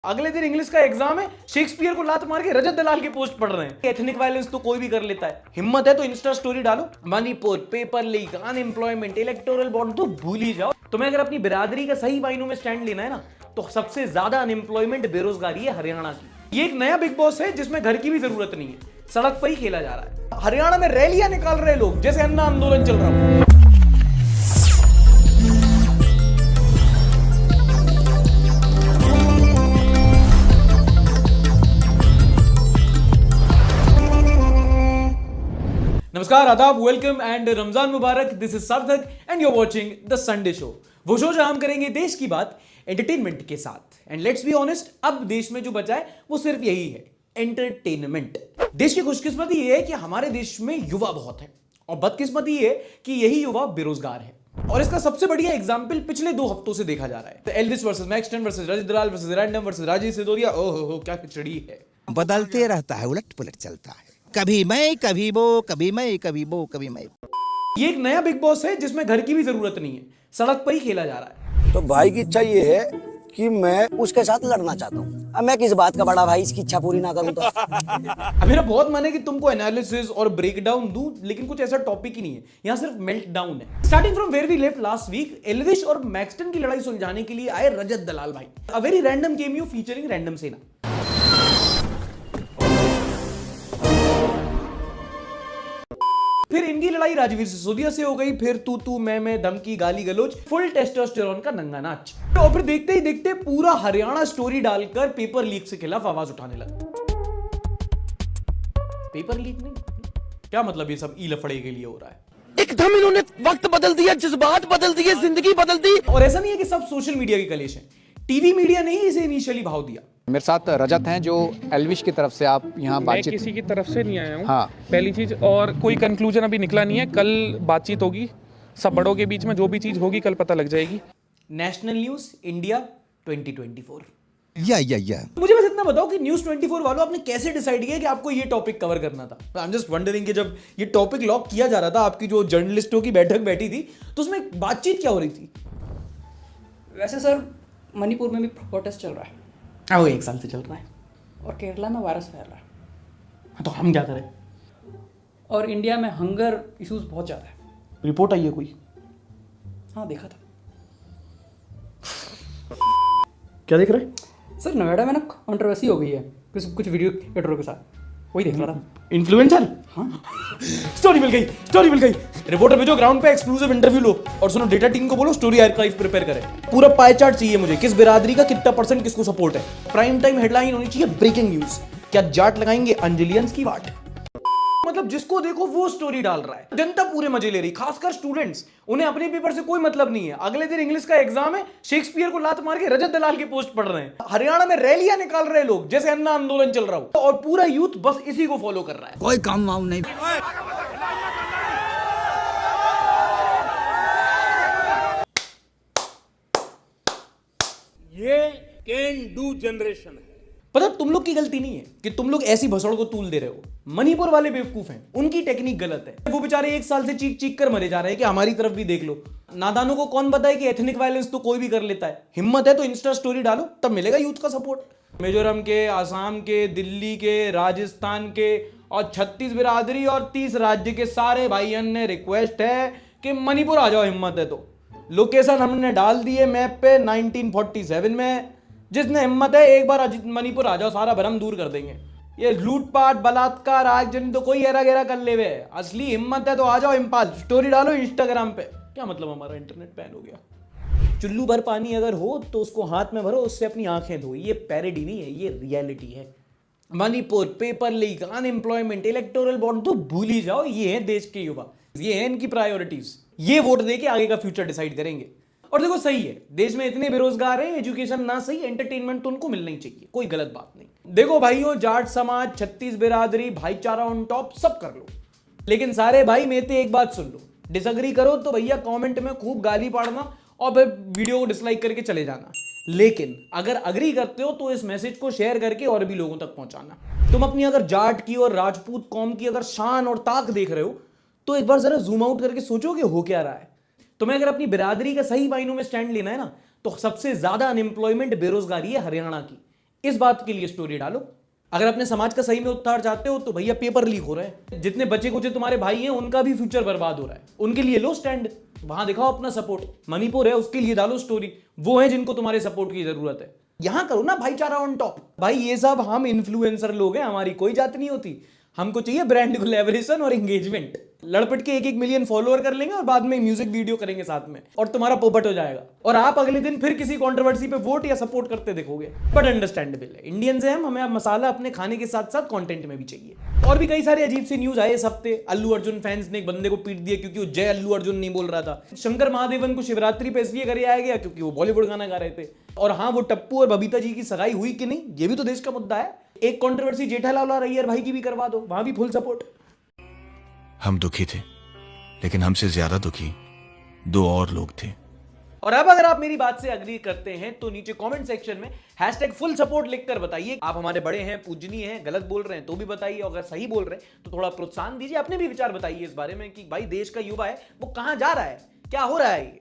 अगले दिन इंग्लिश का एग्जाम है, शेक्सपियर को लात मार के रजत दलाल की पोस्ट पढ़ रहे हैं। एथनिक वायलेंस तो कोई भी कर लेता है, हिम्मत है तो इंस्टा स्टोरी डालो। Manipur, paper leak, unemployment, electoral bond तो भूल ही जाओ। तुम्हें अगर अपनी बिरादरी का सही मायनों में स्टैंड लेना है ना, तो सबसे ज्यादा अनएम्प्लॉयमेंट, बेरोजगारी है हरियाणा की। ये एक नया बिग बॉस है जिसमें घर की भी जरूरत नहीं है, सड़क पर ही खेला जा रहा है। हरियाणा में रैलियां निकाल रहे लोग जैसे अन्ना आंदोलन चल रहा हो। नमस्कार, आदाब, welcome and Ramzan Mubarak. This is Sarthak and you are watching the Sunday show. वो शो जहां हम करेंगे देश की बात एंटरटेनमेंट के साथ। एंड लेट्स बी ऑनेस्ट, अब देश में जो बचा है वो सिर्फ यही है, एंटरटेनमेंट। देश की खुशकिस्मती ये है कि हमारे देश में युवा बहुत है, और बदकिस्मती ये है कि यही युवा बेरोजगार है। और इसका सबसे बढ़िया एग्जाम्पल पिछले 2 हफ्तों से देखा जा रहा है। Elvis versus Maxtern versus Rajat Dalal versus random versus Rajesh Sisodia. ओहो क्या खिचड़ी है। बदलते रहता है, उलट पुलट चलता है, कभी मैं कभी वो, कभी मैं कभी वो, कभी मैं। ये एक नया बिग बॉस है जिसमें घर की भी जरूरत नहीं है, सड़क पर ही खेला जा रहा है। तो भाई की इच्छा ये है कि मैं उसके साथ लड़ना चाहता हूँ। अब मैं किस बात का बड़ा भाई इसकी इच्छा पूरी ना करूँ तो। अब मेरा बहुत मन है कि तुमको एनालिसिस और ब्रेकडाउन दूं, लेकिन कुछ ऐसा टॉपिक ही नहीं है, यहाँ सिर्फ मेल्ट डाउन है। Starting from where we left last week, Elvish और मैक्सटन की लड़ाई सुलझाने के लिए आए रजत दलाल भाई। A very random cameo featuring random सेना। फिर इनकी लड़ाई राजवीर सिसोदिया से हो गई, फिर तू मैं धमकी, गाली गलोच, फुल टेस्टोस्टेरोन का नंगा नाच। और फिर देखते ही देखते पूरा हरियाणा स्टोरी डालकर पेपर लीक के खिलाफ आवाज उठाने लगा। पेपर लीक नहीं, क्या मतलब ये सब ई लफड़े के लिए हो रहा है? एकदम इन्होंने वक्त बदल दिया, जज्बात बदल दिए, जिंदगी बदल दी। और ऐसा नहीं है कि सब सोशल मीडिया की कलेश है, टीवी मीडिया ने ही इसे इनिशियली भाव दिया। मेरे साथ रजत हैं जो एल्विश की तरफ से आप यहाँ मैं बातचीत। किसी की तरफ से नहीं आया हूँ। हाँ। पहली चीज, और कोई कंक्लूजन अभी निकला नहीं है। कल बातचीत होगी सब बड़ों के बीच में, जो भी चीज होगी कल पता लग जाएगी। National news India 2024। या मुझे बस इतना बताओ कि न्यूज 24 वालों आपने कैसे डिसाइड किया कि आपको ये टॉपिक कवर करना था? आई एम जस्ट वंडरिंग कि जब ये टॉपिक लॉक किया जा रहा था, आपकी जो जर्नलिस्टों की बैठक बैठी थी, तो उसमें बातचीत क्या हो रही थी? वैसे सर, मणिपुर में भी प्रोटेस्ट चल रहा है। वो 1 साल से चल रहा है। और केरला में वायरस फैल रहा है। तो हम क्या करें? और इंडिया में हंगर इश्यूज बहुत ज़्यादा है। रिपोर्ट आई है कोई? हाँ, देखा था। क्या देख रहे हैं? सर, नोएडा में ना कंट्रोवर्सी हो गई है कुछ वीडियो क्रिएटरों के साथ, वही देख रहा था। इन्फ्लुएंसर? हाँ। स्टोरी मिल गई, स्टोरी मिल गई। रिपोर्टर भेजो ग्राउंड पे, एक्सक्लूसिव इंटरव्यू लो, और सुनो डेटा टीम को बोलो स्टोरी आर्काइव प्रिपेयर करें। पूरा पाई चार्ट चाहिए मुझे, किस बिरादरी का कितना % किसको सपोर्ट है। प्राइम टाइम हेडलाइन होनी चाहिए, ब्रेकिंग न्यूज। क्या जाट लगाएंगे अंजलियंस की वाट? मतलब जिसको देखो वो स्टोरी डाल रहा है, जनता पूरे मजे ले रही, खासकर स्टूडेंट्स। उन्हें अपने पेपर से कोई मतलब नहीं है। अगले दिन इंग्लिश का एग्जाम है, शेक्सपियर को लात मार के रजत दलाल की पोस्ट पढ़ रहे हैं। हरियाणा में रैलियां निकाल रहे लोग जैसे अन्ना आंदोलन चल रहा हो, और पूरा यूथ बस इसी को फॉलो कर रहा है। कोई काम वाम नहीं। ये कैन डू जनरेशन है। पता तुम लोग की गलती नहीं है कि तुम लोग ऐसी भसड़ को तूल दे रहे हो। मणिपुर वाले बेवकूफ हैं, उनकी टेक्निक गलत है। वो बेचारे 1 साल से चीख चीख कर मरे जा रहे हैं कि हमारी तरफ भी देख लो। नादानों को कौन बताए कि एथनिक वायलेंस तो कोई भी कर लेता है, हिम्मत है तो इंस्टा स्टोरी डालो, तब मिलेगा यूथ का सपोर्ट। मिजोरम के, आसाम के, दिल्ली के, राजस्थान के और 36 बिरादरी और 30 राज्य के सारे भाइयों ने रिक्वेस्ट है कि मणिपुर आ जाओ, हिम्मत है तो। लोकेशन हमने डाल दी है मैप पे 1947 में। जिसने हिम्मत है एक बार मणिपुर आ जाओ, सारा भरम दूर कर देंगे। ये लूटपाट, बलात्कार, आगजनी तो कोई हेरा गेरा कर ले वे। असली हिम्मत है तो आ जाओ इम्फाल, स्टोरी डालो इंस्टाग्राम पे। क्या मतलब हमारा इंटरनेट बैन हो गया? चुल्लू भर पानी अगर हो तो उसको हाथ में भरो, उससे अपनी आंखें धो। ये पैरोडी नहीं है, ये रियलिटी है। Manipur, paper leak, unemployment, electoral bond तो भूल ही जाओ। ये है देश के युवा, ये है इनकी प्रायोरिटीज। ये वोट देके आगे का फ्यूचर डिसाइड करेंगे। और देखो सही है, देश में इतने बेरोजगार हैं, एजुकेशन ना सही, एंटरटेनमेंट तो उनको मिलना ही चाहिए, कोई गलत बात नहीं। देखो भाइयों, जाट समाज, 36 बिरादरी, भाईचारा ऑन टॉप, सब कर लो, लेकिन सारे भाई मेरे एक बात सुन लो। डिसएग्री करो तो भैया कमेंट में खूब गाली पाड़ना और फिर वीडियो को डिसलाइक करके चले जाना। लेकिन अगर अग्री करते हो तो इस मैसेज को शेयर करके और भी लोगों तक पहुंचाना। तुम अपनी अगर जाट की और राजपूत कौम की अगर शान और ताक देख रहे हो तो एक बार जरा जूम आउट करके सोचो कि हो क्या रहा है। तुम्हें अगर अपनी बिरादरी का सही मायनों में स्टैंड लेना है ना, तो सबसे ज्यादा अनएम्प्लॉयमेंट, बेरोजगारी है हरियाणा की। इस बात के लिए स्टोरी डालो। अगर अपने समाज का सही में उद्धार चाहते हो तो भैया पेपर लीक हो रहे हैं, जितने बच्चे कुछ तुम्हारे भाई हैं उनका भी फ्यूचर बर्बाद हो रहा है, उनके लिए लो स्टैंड, वहां दिखाओ अपना सपोर्ट। मणिपुर है उसके लिए डालो स्टोरी, वो है जिनको तुम्हारे सपोर्ट की जरूरत है। यहां करो ना भाईचारा ऑन टॉप। भाई ये सब हम इन्फ्लुएंसर लोग हैं, हमारी कोई जात नहीं होती, हमको चाहिए ब्रांड कोलैबोरेशन और एंगेजमेंट। लड़पट के 1-1 मिलियन फॉलोअर कर लेंगे और बाद में म्यूजिक वीडियो करेंगे साथ में और तुम्हारा पोपट हो जाएगा और आप अगले दिन फिर किसी कंट्रोवर्सी पे वोट या सपोर्ट करते दिखोगे। बट अंडरस्टैंडेबल है, इंडियंस हैं हम, हमें अब मसाला अपने खाने के साथ साथ कंटेंट में भी चाहिए। और भी कई सारे अजीब सी न्यूज आए इस हफ्ते। अल्लू अर्जुन फैंस ने एक बंदे को पीट दिया क्योंकि वो जय अल्लू अर्जुन नहीं बोल रहा था। शंकर महादेवन को शिवरात्रि पे इसलिए करे आया गया क्योंकि वो बॉलीवुड गाना गा रहे थे। और हाँ, वो टप्पू और बबीता जी की सगाई हुई कि नहीं, ये भी तो देश का मुद्दा है। एक कंट्रोवर्सी जेठालाल और अय्यर भाई की भी करवा दो, वहां भी फुल सपोर्ट। हम दुखी थे, लेकिन हमसे ज्यादा दुखी 2 और लोग थे। और अब अगर आप मेरी बात से अग्री करते हैं तो नीचे कमेंट सेक्शन में #फुल सपोर्ट लिखकर बताइए। आप हमारे बड़े हैं, पूजनीय हैं, गलत बोल रहे हैं तो भी बताइए, अगर सही बोल रहे हैं तो थोड़ा प्रोत्साहन दीजिए। अपने भी विचार बताइए इस बारे में कि भाई देश का युवा है वो कहां जा रहा है, क्या हो रहा है ये।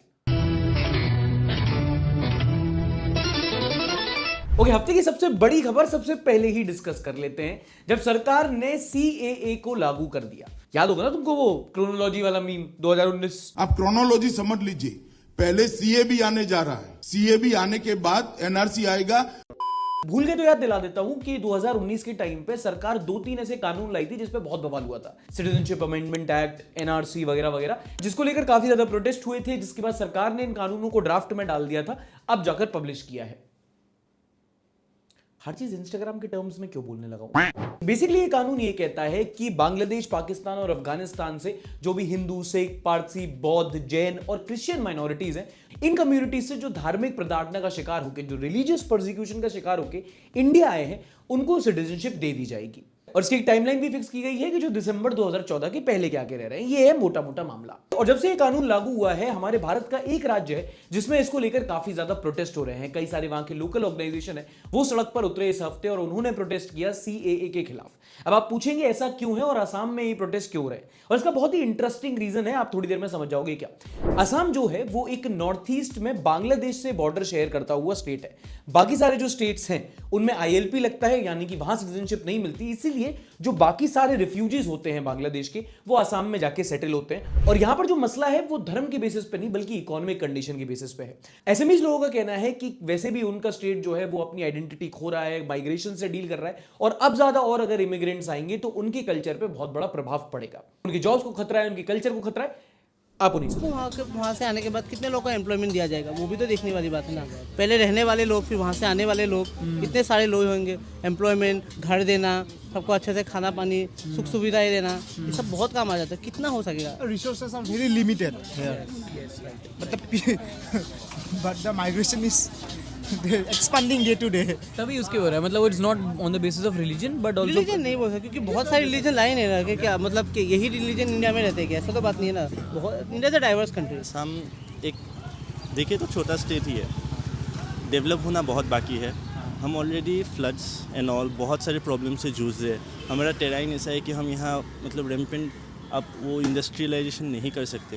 ओके, हफ्ते की सबसे बड़ी खबर सबसे पहले ही डिस्कस कर लेते हैं। जब सरकार ने CAA को लागू कर दिया, याद होगा ना तुमको वो क्रोनोलॉजी वाला मीम 2019। आप क्रोनोलॉजी समझ लीजिए, पहले CA भी आने जा रहा है, CA भी आने के बाद NRC आएगा। भूल गए तो याद दिला देता हूं कि 2019 के टाइम पे सरकार 2-3 ऐसे कानून लाई थी जिसपे बहुत बवाल हुआ था। सिटीजनशिप अमेंडमेंट एक्ट, NRC वगैरह वगैरह, जिसको लेकर काफी ज्यादा प्रोटेस्ट हुए थे, जिसके बाद सरकार ने इन कानूनों को ड्राफ्ट में डाल दिया था, अब जाकर पब्लिश किया है। हर चीज इंस्टाग्राम के टर्म्स में क्यों बोलने लगा हूं? बेसिकली ये कानून ये कहता है कि बांग्लादेश, पाकिस्तान और अफगानिस्तान से जो भी हिंदू, सिख, पारसी, बौद्ध, जैन और क्रिश्चियन माइनॉरिटीज हैं, इन कम्युनिटीज से जो धार्मिक प्रताड़ना का शिकार होकर, जो रिलीजियस प्रोसिक्यूशन का शिकार होकर इंडिया आए हैं, उनको सिटीजनशिप दे दी जाएगी। और इसकी एक टाइमलाइन भी फिक्स की गई है कि जो दिसंबर 2014 के पहले के आके रह रहे हैं। ये है मोटा मोटा मामला। और जब से ये कानून लागू हुआ है, हमारे भारत का एक राज्य है जिसमें इसको लेकर काफी ज्यादा प्रोटेस्ट हो रहे हैं। कई सारे वहां के लोकल ऑर्गेनाइजेशन है वो सड़क पर उतरे इस हफ्ते और उन्होंने प्रोटेस्ट किया CAA के खिलाफ। अब आप पूछेंगे ऐसा क्यों है और असम में ये प्रोटेस्ट क्यों हो रहे हैं, और इसका बहुत ही इंटरेस्टिंग रीजन है, आप थोड़ी देर में समझ जाओगे क्या। असम जो है वो एक नॉर्थ ईस्ट में बांग्लादेश से बॉर्डर शेयर करता हुआ स्टेट है। बाकी सारे जो स्टेट्स हैं उनमें ILP लगता है, यानी कि वहां सिटीजनशिप नहीं मिलती, इसीलिए जो बाकी सारे रिफ्यूजीज होते हैं बांग्लादेश के, वो असम में जाके सेटल होते हैं। और यहां पर जो मसला है वो धर्म के बेसिस पे नहीं बल्कि इकोनॉमिक कंडीशन के बेसिस पे है। ऐसे में लोगों का कहना है कि वैसे भी उनका स्टेट जो है वो अपनी आइडेंटिटी खो रहा है, माइग्रेशन से डील कर रहा है, और अब ज्यादा और अगर इमिग्रेंट्स आएंगे तो उनके कल्चर पे बहुत बड़ा प्रभाव पड़ेगा। उनकी जॉब्स को खतरा है, उनके कल्चर को खतरा है। आप उन्हीं से वहाँ से आने के बाद कितने लोगों को एम्प्लॉयमेंट दिया जाएगा, वो भी तो देखने वाली बात है ना। पहले रहने वाले लोग, फिर वहाँ से आने वाले लोग, इतने सारे लोग होंगे। एम्प्लॉयमेंट, घर देना, सबको अच्छे से खाना पानी, सुख सुविधाएं देना, ये सब बहुत काम आ जाता है। कितना हो सकेगा? Resources are very limited here, but the migration is expending day to day. तभी उसके हो रहा है, मतलब it's not on the basis of religion but also. Religion नहीं बोल सकते क्योंकि बहुत सारे रिलीजन लाए नहीं रहे क्या, मतलब कि यही रिलीजन इंडिया में रहते हैं क्या? ऐसा तो बात नहीं है ना। बहुत इंडिया से डाइवर्स कंट्री। हम एक देखिए तो छोटा स्टेट ही है, डेवलप होना बहुत बाकी है। हम ऑलरेडी फ्लड्स एंड ऑल बहुत सारे प्रॉब्लम से जूझ रहे हैं। हमारा टेराइन ऐसा है कि हम यहाँ मतलब रेम्पेंट अब वो इंडस्ट्रियलाइजेशन नहीं कर सकते,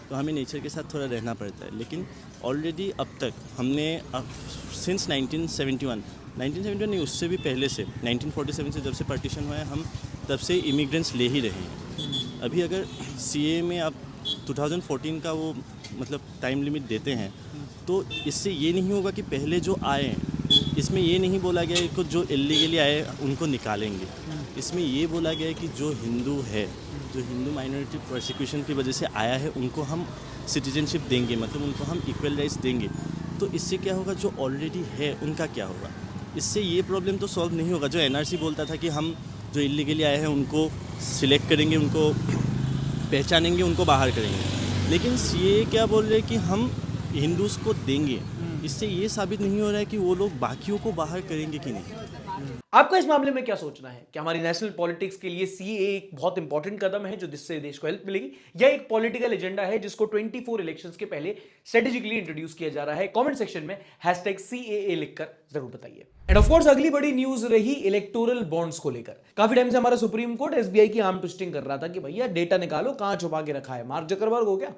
तो हमें नेचर के साथ थोड़ा रहना पड़ता है। लेकिन ऑलरेडी अब तक हमने सिंस 1971 नहीं, उससे भी पहले से 1947 से जब से पार्टीशन हुआ है, हम तब से इमिग्रेंट्स ले ही रहे हैं। अभी अगर CAA में आप 2014 का वो मतलब टाइम लिमिट देते हैं, तो इससे ये नहीं होगा कि पहले जो आए हैं, इसमें ये नहीं बोला गया है कि जो इल्लीगली आए उनको निकालेंगे। इसमें ये बोला गया है कि जो हिंदू है, जो हिंदू माइनॉरिटी प्रोसिक्यूशन की वजह से आया है, उनको हम सिटीजनशिप देंगे, मतलब उनको हम इक्वल राइट्स देंगे। तो इससे क्या होगा, जो ऑलरेडी है उनका क्या होगा? इससे ये प्रॉब्लम तो सॉल्व नहीं होगा। जो NRC बोलता था कि हम जो इल्लीगली आए हैं उनको सिलेक्ट करेंगे, उनको पहचानेंगे, उनको बाहर करेंगे, लेकिन CAA क्या बोल रहे हैं कि हम हिंदूज़ को देंगे। इससे ये साबित नहीं हो रहा है कि वो लोग बाकियों को बाहर करेंगे कि नहीं। आपका इस मामले में क्या सोचना है? क्या हमारी नेशनल पॉलिटिक्स के लिए CAA एक बहुत इंपॉर्टेंट कदम है जो जिससे देश को हेल्प मिलेगी, या एक पॉलिटिकल एजेंडा है जिसको 24 इलेक्शंस के पहले स्ट्रेटेजिकली इंट्रोड्यूस किया जा रहा है? कमेंट सेक्शन में #CAA लिखकर जरूर बताइए। एंड ऑफ कोर्स अगली बड़ी न्यूज रही इलेक्टोरल बॉन्ड्स को लेकर। काफी टाइम से हमारा सुप्रीम कोर्ट SBI की आर्म ट्विस्टिंग कर रहा था कि भैया डेटा निकालो, कहां छुपा के रखा है, मार्क जकरबर्ग हो गया।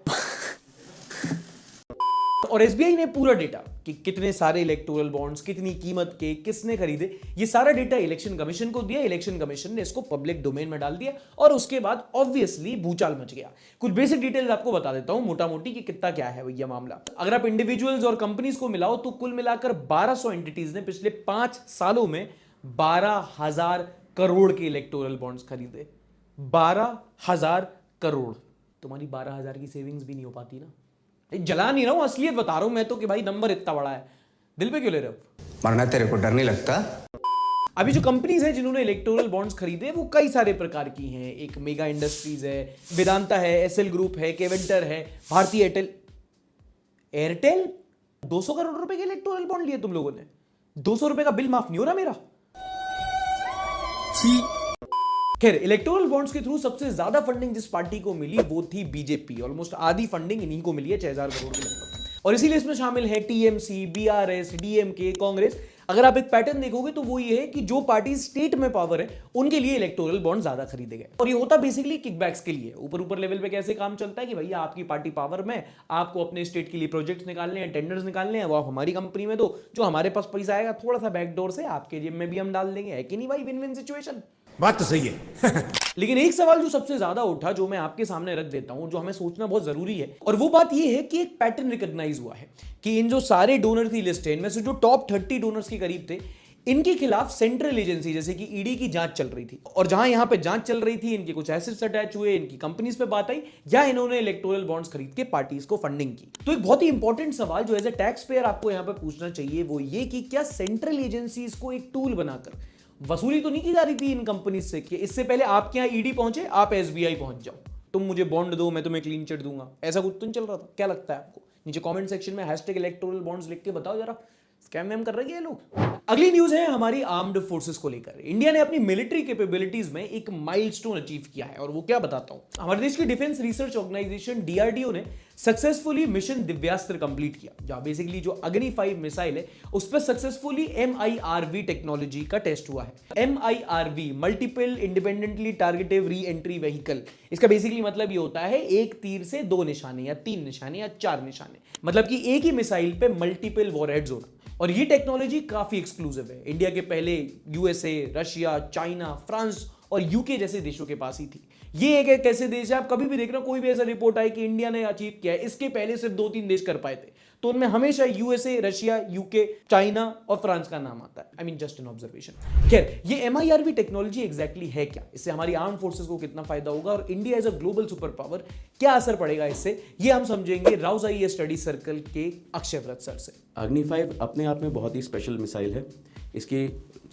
और एसबीआई ने पूरा डेटा कि कितने सारे इलेक्टोरल बॉन्ड्स, कितनी कीमत के, किसने खरीदे, ये सारा डेटा इलेक्शन कमीशन को दिया। इलेक्शन कमीशन ने इसको पब्लिक डोमेन में डाल दिया और उसके बाद ऑब्वियसली भूचाल मच गया। कुछ बेसिक डिटेल्स आपको बता देता हूं मोटा मोटी कि कितना क्या है भैया मामला। अगर आप इंडिविजुअल्स और कंपनीज को मिलाओ तो कुल मिलाकर 1200 एंटिटीज ने पिछले 5 सालों में 12,000 करोड़ के इलेक्टोरल बॉन्ड्स खरीदे। 12,000 करोड़। तुम्हारी 12,000 की सेविंग्स भी नहीं हो पाती ना। जला नहीं रहा हूं, असलियत बता रहा हूं मैं तो कि भाई नंबर इतना बड़ा है। दिल पे क्यों ले रहे हो? मरना तेरे को डर नहीं लगता? अभी जो कंपनीज हैं जिन्होंने इलेक्टोरल बॉन्ड्स खरीदे वो कई सारे प्रकार की हैं। एक मेगा इंडस्ट्रीज है, वेदांता है, एसएल ग्रुप है, केवेंटर है, भारतीय एयरटेल। 200 करोड़ रुपए के इलेक्टोरल बॉन्ड लिए तुम लोगों ने। 200 रुपए का बिल माफ नहीं हो रहा मेरा। खैर, इलेक्टोरल बॉन्ड्स के थ्रू सबसे ज्यादा फंडिंग जिस पार्टी को मिली वो थी बीजेपी। ऑलमोस्ट आधी फंडिंग इन्हीं को मिली है, 6,000 करोड़ के लगभग। और इसीलिए इसमें शामिल है टीएमसी, बीआरएस, डीएमके, कांग्रेस। अगर आप एक पैटर्न देखोगे तो वो ये है कि जो पार्टी स्टेट में पावर है उनके लिए इलेक्टोरल बॉन्ड ज्यादा खरीदे गए। और ये होता बेसिकली किकबैक्स के लिए। ऊपर लेवल पे कैसे काम चलता है कि भैया आपकी पार्टी पावर में, आपको अपने स्टेट के लिए प्रोजेक्ट्स निकालने हैं, टेंडर्स निकालने हैं, वो आप हमारी कंपनी में दो, जो हमारे पास पैसा आएगा थोड़ा सा बैकडोर से आपके जेब में भी हम डाल देंगे। है कि नहीं भाई? Win win situation. बात तो सही है। लेकिन एक सवाल जो सबसे ज्यादा उठा, जो मैं आपके सामने रख देता हूं, जो हमें सोचना बहुत जरूरी है, और वो बात ये है कि एक पैटर्न रिकॉग्नाइज हुआ है कि इन जो सारे डोनर थी लिस्ट है, इनमें से जो टॉप 30 डोनर्स के करीब थे, इनके खिलाफ सेंट्रल एजेंसी जैसे कि ईडी की जांच चल रही थी। और जहां यहां पे जांच चल रही थी, इनके कुछ एसेट्स अटैच हुए, इनकी कंपनीज पे बात आई, या इन्होंने इलेक्टोरल बॉन्ड्स खरीद के पार्टीज को फंडिंग की। तो एक बहुत ही इंपॉर्टेंट सवाल जो एज ए टैक्स पेयर आपको यहां पे पूछना चाहिए वो ये कि क्या सेंट्रल एजेंसीज को एक टूल बनाकर वसूली तो नहीं की जा रही थी इन कंपनीज से कि इससे पहले आपके यहां ईडी पहुंचे, आप एसबीआई पहुंच जाओ, तुम मुझे बॉन्ड दो, मैं तुम्हें क्लीन चिट दूंगा। ऐसा कुछ तो नहीं चल रहा था? क्या लगता है आपको? नीचे कमेंट सेक्शन में #इलेक्टोरल बॉन्ड्स लिख के बताओ जरा, स्कैम वैम कर रहे हैं ये लोग। अगली न्यूज है हमारी आर्म्ड फोर्सेस को लेकर। इंडिया ने अपनी मिलिट्री कैपेबिलिटीज में एक माइलस्टोन अचीव किया है, और वो क्या बताता हूं। हमारे देश की डिफेंस रिसर्च ऑर्गेनाइजेशन डीआरडीओ ने सक्सेसफुली मिशन दिव्यास्त्र कंप्लीट किया, जहां बेसिकली जो अग्नि 5 मिसाइल है उस पर सक्सेसफुली MIRV टेक्नोलॉजी का टेस्ट हुआ है। MIRV, multiple independently टारगेटिव re entry vehicle. इसका बेसिकली मतलब ये होता है एक तीर से 2 निशाने या 3 निशाने या 4 निशाने, मतलब कि एक ही मिसाइल पे मल्टीपल वॉरहेड्स होना। और ये टेक्नोलॉजी काफी एक्सक्लूसिव है। इंडिया के पहले यूएसए, रशिया, चाइना, फ्रांस और यूके जैसे देशों के पास ही थी। ये एक ऐसे देश है, आप कभी भी देख रहे हो कोई भी ऐसा रिपोर्ट आए कि इंडिया ने अचीव किया है, इसके पहले सिर्फ 2-3 देश कर पाए थे, तो उनमें हमेशा यूएसए, रशिया, यूके, चाइना और फ्रांस का नाम आता है। I mean just an observation. खैर, ये MIRV टेक्नोलॉजी एग्जैक्टली है क्या, इससे हमारी आर्म फोर्सेस को कितना फायदा होगा, और India as a global super power क्या असर पड़ेगा इससे, ये हम समझेंगे राउज आईएएस स्टडी सर्कल के अक्षय व्रत सर से। अग्नि 5 अपने आप में बहुत ही स्पेशल मिसाइल है। इसकी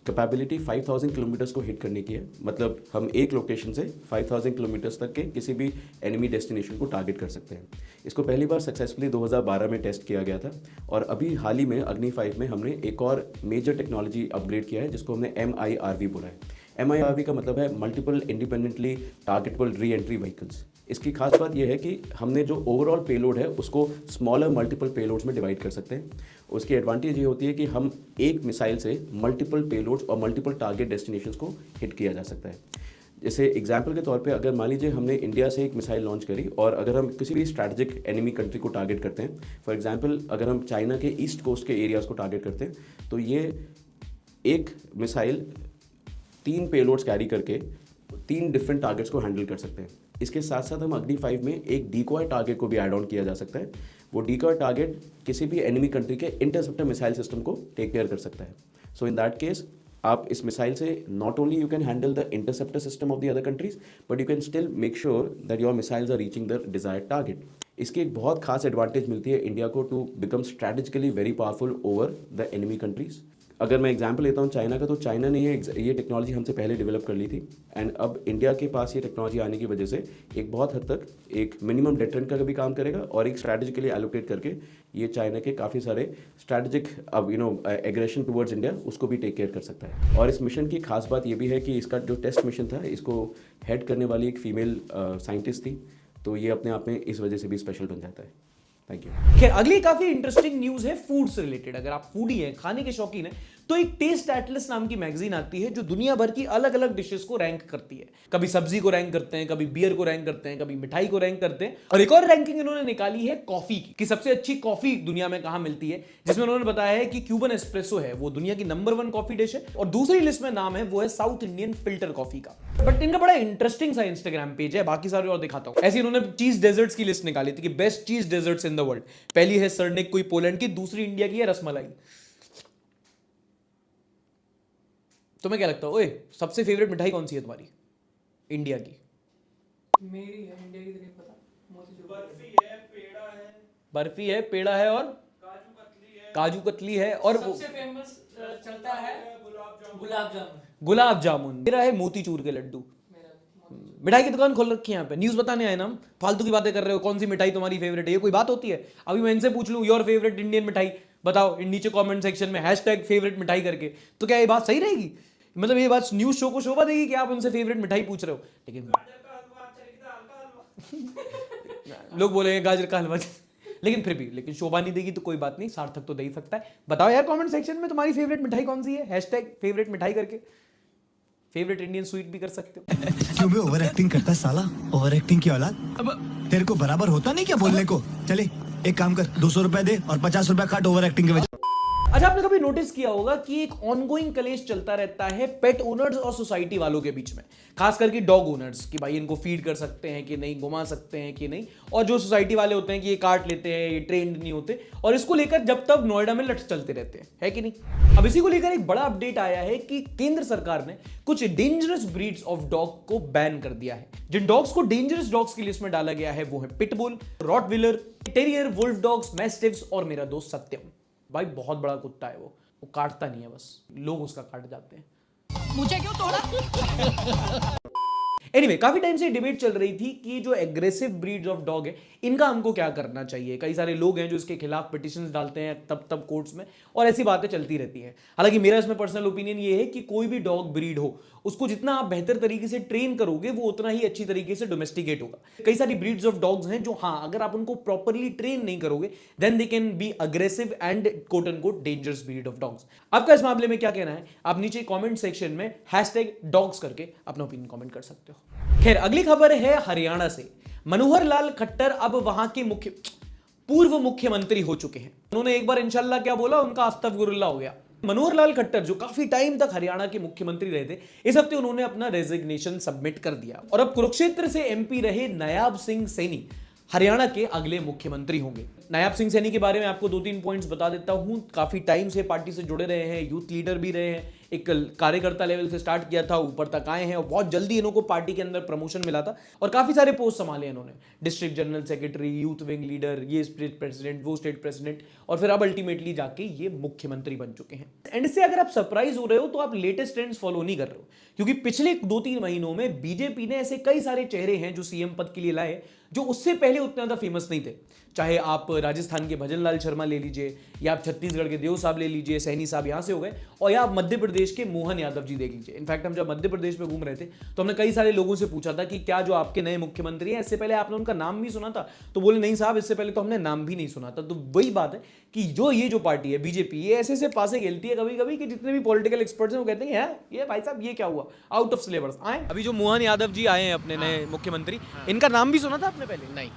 कैपेबिलिटी 5000 किलोमीटर्स को हिट करने की है। मतलब हम एक लोकेशन से 5000 किलोमीटर्स तक के किसी भी एनिमी डेस्टिनेशन को टारगेट कर सकते हैं। इसको पहली बार सक्सेसफुली 2012 में टेस्ट किया गया था, और अभी हाल ही में अग्नि 5 में हमने एक और मेजर टेक्नोलॉजी अपग्रेड किया है जिसको हमने MIRV बोला है। MIRV का मतलब है multiple independently targetable re entry vehicles. इसकी खास बात यह है कि हमने जो ओवरऑल पेलोड है उसको स्मॉलर मल्टीपल पेलोड्स में डिवाइड कर सकते हैं। उसकी एडवांटेज ये होती है कि हम एक मिसाइल से मल्टीपल पेलोड्स और मल्टीपल टारगेट डेस्टिनेशंस को हिट किया जा सकता है। जैसे एग्जांपल के तौर पे अगर मान लीजिए हमने इंडिया से एक मिसाइल लॉन्च करी, और अगर हम किसी भी स्ट्रैटेजिक एनिमी कंट्री को टारगेट करते हैं, फॉर एग्जांपल अगर हम चाइना के ईस्ट कोस्ट के एरियाज़ को टारगेट करते हैं, तो ये एक मिसाइल 3 पेलोड्स कैरी करके 3 डिफरेंट टारगेट्स को हैंडल कर सकते हैं। इसके साथ साथ हम अग्नि 5 में एक डिकॉय टारगेट को भी ऐड ऑन किया जा सकता है। वो डिकॉय टारगेट किसी भी एनिमी कंट्री के इंटरसेप्टर मिसाइल सिस्टम को टेक केयर कर सकता है। सो इन दैट केस आप इस मिसाइल से not only you can handle the interceptor system of the other countries, but you can still make sure that your missiles are reaching the desired target. इसकी एक बहुत खास एडवांटेज मिलती है India को to become strategically very powerful over the enemy countries. अगर मैं example लेता हूँ चाइना का, तो चाइना ने ये टेक्नोलॉजी हमसे पहले डेवलप कर ली थी, एंड अब इंडिया के पास ये टेक्नोलॉजी आने की वजह से एक बहुत हद तक एक मिनिमम डेटरेंट का भी काम करेगा, और एक स्ट्रैटेजिकली एलोकेट करके ये चाइना के काफ़ी सारे स्ट्रैटेजिक अब एग्रेशन टुवर्ड्स इंडिया उसको भी टेक केयर कर सकता है। और इस मिशन की खास बात ये भी है कि इसका जो टेस्ट मिशन था, इसको हेड करने वाली एक फीमेल साइंटिस्ट थी, तो ये अपने आप में इस वजह से भी स्पेशल बन जाता है। Thank you. खैर, अगली काफी इंटरेस्टिंग न्यूज है फूड से रिलेटेड। अगर आप फूडी हैं, खाने के शौकीन हैं, तो एक टेस्ट एटलस नाम की मैगजीन आती है जो दुनिया भर की अलग अलग डिशेस को रैंक करती है। कभी सब्जी को रैंक करते हैं, कभी बियर को रैंक करते हैं, कभी मिठाई को रैंक करते हैं। और एक और रैंकिंग इन्होंने निकाली है कॉफी की, कि सबसे अच्छी कॉफी दुनिया में कहां मिलती है, जिसमें उन्होंने बताया है कि क्यूबन एस्प्रेसो है वो दुनिया की नंबर 1 कॉफी डिश है। और दूसरी लिस्ट में नाम है वो है साउथ इंडियन फिल्टर कॉफी का। बट इनका बड़ा इंटरेस्टिंग सा इंस्टाग्राम पेज है, बाकी सारे और दिखाता हूं। ऐसे इन्होंने चीज डेजर्ट्स की लिस्ट निकाली थी कि बेस्ट चीज डेजर्ट्स इन द वर्ल्ड। पहली है सरनेक, कोई पोलैंड की, दूसरी इंडिया की है रसमलाई। तुम्हें क्या लगता है, ओए सबसे फेवरेट मिठाई कौन सी है तुम्हारी इंडिया की? मेरी है इंडिया की तो नहीं पता। बर्फी है, पेड़ा है और काजू कतली है और सबसे फेमस चलता है गुलाब जामुन। गुलाब जामुन। मेरा है मोतीचूर के लड्डू। मिठाई की दुकान खोल रखी है यहाँ पे, न्यूज बताने आए ना हम। फालतू की बातें कर रहे हो, कौन सी मिठाई तुम्हारी फेवरेट है, ये कोई बात होती है? अभी मैं इनसे पूछ लूं योर फेवरेट इंडियन मिठाई बताओ नीचे कमेंट सेक्शन में #फेवरेट मिठाई करके, तो क्या ये बात सही रहेगी? मतलब ये बात न्यूज शो को शोभा देगी कि आप उनसे फेवरेट मिठाई पूछ रहे हो? लेकिन लोग बोलेंगे गाजर का हलवा, लेकिन फिर भी लेकिन शोभा नहीं देगी तो कोई बात नहीं, सार्थक तो दे ही सकता है। बताओ यार कमेंट सेक्शन में तुम्हारी फेवरेट मिठाई कौन सी है, #फेवरेट मिठाई करके। फेवरेट इंडियन स्वीट भी कर सकते हो। क्यों बे ओवर एक्टिंग करता है साला, ओवर एक्टिंग की औलाद। अब तेरे को बराबर होता नहीं क्या बोलने को? चले एक काम कर, 200 रुपए दे और 50 रुपए काट ओवर एक्टिंग के वजह। अच्छा, आपने कभी नोटिस किया होगा कि एक ऑनगोइंग कलेश चलता रहता है पेट ओनर्स और सोसाइटी वालों के बीच में, खास करके डॉग ओनर्स, कि भाई इनको फीड कर सकते हैं कि नहीं, घुमा सकते हैं कि नहीं, और जो सोसाइटी वाले होते हैं कि ये काट लेते हैं, ये ट्रेंड नहीं होते, और इसको लेकर जब तब नोएडा में लट चलते रहते हैं, है कि नहीं? अब इसी को लेकर एक बड़ा अपडेट आया है कि केंद्र सरकार ने कुछ डेंजरस ब्रीड्स ऑफ डॉग को बैन कर दिया है। जिन डॉग्स को डेंजरस डॉग्स की लिस्ट में डाला गया है वो है pit bull, rottweiler, terrier, wolf dogs, mastiffs और मेरा दोस्त सत्यम। भाई बहुत बड़ा कुत्ता है वो काटता नहीं है, बस लोग उसका काट जाते हैं। मुझे क्यों तोड़ा? एनीवे, काफी टाइम से डिबेट चल रही थी कि जो एग्रेसिव ब्रीड्स ऑफ डॉग है इनका हमको क्या करना चाहिए। कई सारे लोग हैं जो इसके खिलाफ पिटिशंस डालते हैं तब कोर्ट्स में, और ऐसी बातें चलती रहती हैं। हालांकि मेरा इसमें पर्सनल ओपिनियन ये है कि कोई भी डॉग ब्रीड हो, उसको जितना आप बेहतर तरीके से ट्रेन करोगे वो उतना ही अच्छी तरीके से डोमेस्टिकेट होगा। कई सारी ब्रीड्स ऑफ डॉग्स हैं जो, हाँ, अगर आप उनको प्रॉपरली ट्रेन नहीं करोगे then they can be aggressive and quote and quote dangerous breed of dogs. आपका इस मामले में क्या कहना है? आप नीचे कमेंट सेक्शन में #dogs करके अपना ओपिनियन कमेंट कर सकते हो। खैर, अगली खबर है हरियाणा से। मनोहर लाल खट्टर अब वहां के पूर्व मुख्यमंत्री हो चुके हैं। उन्होंने एक बार इंशाल्लाह क्या बोला, उनका अस्तगफिरुल्लाह हो गया। मनोहर लाल खट्टर जो काफी टाइम तक हरियाणा के मुख्यमंत्री रहे थे, इस हफ्ते उन्होंने अपना रेजिग्नेशन सबमिट कर दिया और अब कुरुक्षेत्र से MP रहे नायाब सिंह सैनी हरियाणा के अगले मुख्यमंत्री होंगे। नायाब सिंह सैनी के बारे में आपको 2-3 पॉइंट्स बता देता हूं। काफी टाइम से पार्टी से जुड़े रहे हैं, यूथ लीडर भी रहे हैं, एक कार्यकर्ता लेवल से स्टार्ट किया था, ऊपर तक आए हैं और बहुत जल्दी इनको पार्टी के अंदर प्रमोशन मिला था और काफी सारे पोस्ट संभाले इन्होंने, district general secretary, youth wing leader, ये स्टेट प्रेसिडेंट, वो स्टेट प्रेसिडेंट, और फिर अब अल्टीमेटली जाके ये मुख्यमंत्री बन चुके हैं। एंड इससे अगर आप सरप्राइज हो रहे हो तो आप लेटेस्ट ट्रेंड्स फॉलो नहीं कर रहे हो, क्योंकि पिछले 2-3 महीनों में बीजेपी ने ऐसे कई सारे चेहरे हैं जो सीएम पद के लिए लाए जो उससे पहले उतना ज्यादा फेमस नहीं थे। चाहे आप राजस्थान के भजन लाल शर्मा ले लीजिए, या आप छत्तीसगढ़ के देव साहब ले लीजिए, सैनी साहब यहाँ से हो गए, और या आप मध्य प्रदेश के मोहन यादव जी देख लीजिए। इनफैक्ट हम जब मध्य प्रदेश में घूम रहे थे तो हमने कई सारे लोगों से पूछा था कि क्या जो आपके नए मुख्यमंत्री हैं इससे पहले आपने उनका नाम भी सुना था, तो बोले नहीं साहब, इससे पहले तो हमने नाम भी नहीं सुना था। तो वही बात है कि ये जो पार्टी है बीजेपी, ये ऐसे ऐसे पासे खेलती है कभी कभी कि जितने भी पॉलिटिकल एक्सपर्ट्स हैं वो कहते हैं ये भाई साहब ये क्या हुआ, आउट ऑफ सिलेबस आए। अभी जो मोहन यादव जी आए हैं अपने नए मुख्यमंत्री, इनका नाम भी सुना था आपने पहले? नहीं।